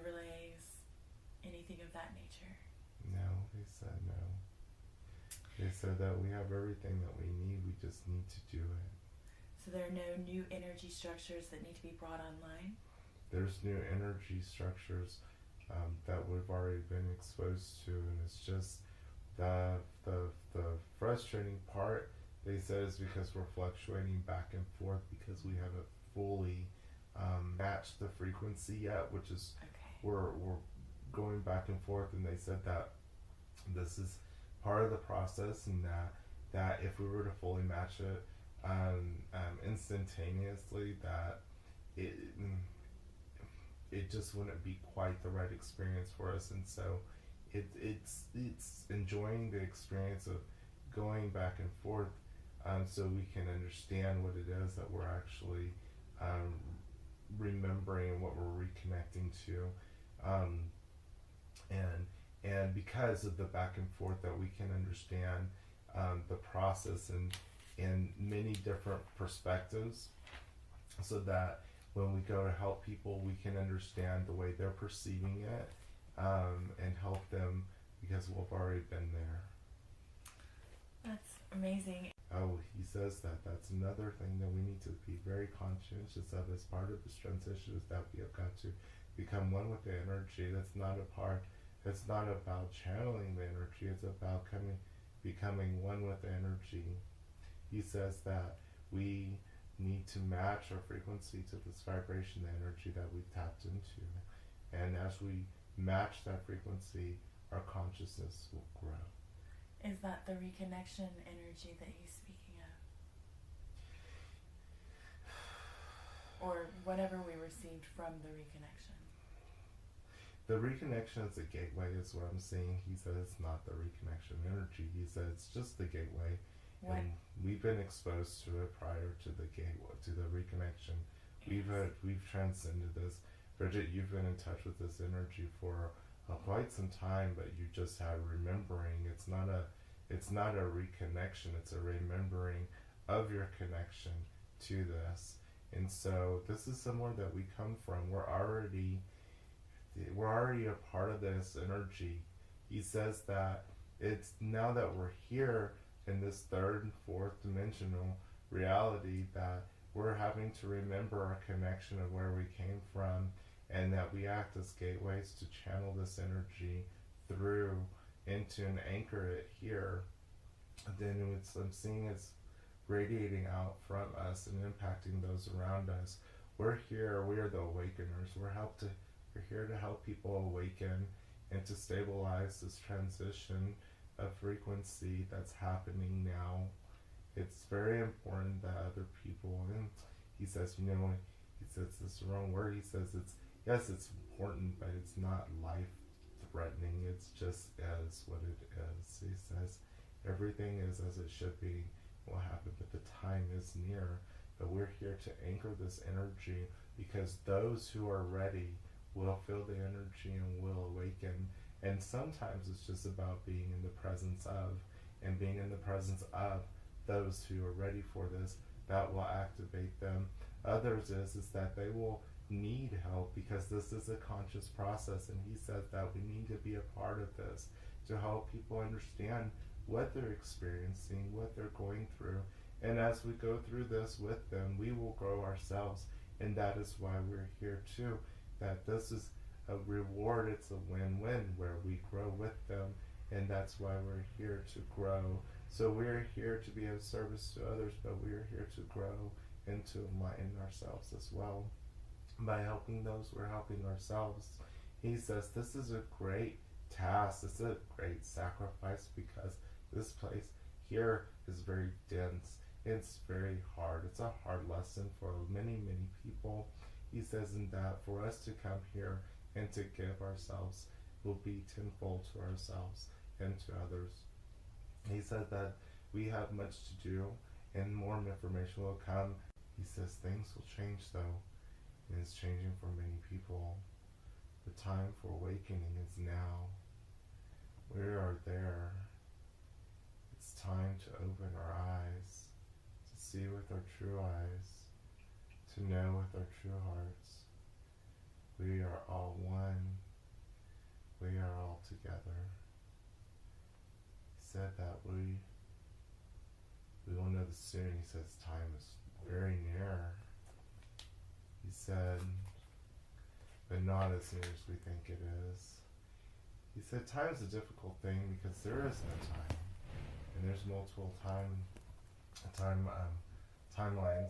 relays, anything of that nature? No, they said no. They said that we have everything that we need, we just need to do it. So there are no new energy structures that need to be brought online? There's new energy structures that we've already been exposed to, and it's just the frustrating part, they said, is because we're fluctuating back and forth because we haven't fully matched the frequency yet, which is we're going back and forth, and they said that this is part of the process, and that if we were to fully match it instantaneously, that it just wouldn't be quite the right experience for us. And so it's enjoying the experience of going back and forth, so we can understand what it is that we're actually remembering and what we're reconnecting to, and because of the back and forth, that we can understand the process in many different perspectives, so that when we go to help people, we can understand the way they're perceiving it, and help them, because we've already been there. That's amazing. Oh, he says that that's another thing that we need to be very conscientious of as part of this transition, is that we have got to become one with the energy. It's not about channeling the energy, it's about becoming one with the energy. He says that we need to match our frequency to this vibration, the energy that we've tapped into. And as we match that frequency, our consciousness will grow. Is that the reconnection energy that he's speaking of? Or whatever we received from the reconnection? The reconnection is a gateway, is what I'm seeing. He said it's not the reconnection energy. He said it's just the gateway. What? And we've been exposed to it prior to the gateway, to the reconnection. Yes. We've transcended this. Bridget, you've been in touch with this energy for quite some time, but you just had remembering. It's not a reconnection. It's a remembering of your connection to this. And so this is somewhere that we come from. We're already a part of this energy. He says that it's now that we're here in this third and fourth dimensional reality, that we're having to remember our connection of where we came from, and that we act as gateways to channel this energy through into and anchor it here. And then I'm seeing it's radiating out from us and impacting those around us. We're here, we are the awakeners. We're here to help people awaken and to stabilize this transition of frequency that's happening now. It's very important that other people, and he says, he says this wrong word, he says it's important, but it's not life-threatening, it's just as what it is. He says everything is as it should be, will happen, but the time is near. But we're here to anchor this energy, because those who are ready will feel the energy and will awaken. And sometimes it's just about being in the presence of, and being in the presence of those who are ready for this, that will activate them. Others is that they will need help, because this is a conscious process, and he says that we need to be a part of this to help people understand what they're experiencing, what they're going through. And as we go through this with them, we will grow ourselves, and that is why we're here too. That this is a reward, it's a win-win, where we grow with them, and that's why we're here to grow. So we're here to be of service to others, but we're here to grow and to enlighten ourselves as well. By helping those, we're helping ourselves. He says this is a great task, it's a great sacrifice, because this place here is very dense, it's very hard, it's a hard lesson for many, many people. He says in that for us to come here and to give ourselves will be tenfold to ourselves and to others. He said that we have much to do and more information will come. He says things will change though, and it's changing for many people. The time for awakening is now. We are there. It's time to open our eyes, to see with our true eyes, to know with our true hearts. We are all one. we are all together. He said that we will know the soon. He says time is very near. He said, but not as near as we think it is. He said time is a difficult thing because there is no time, and there's multiple timelines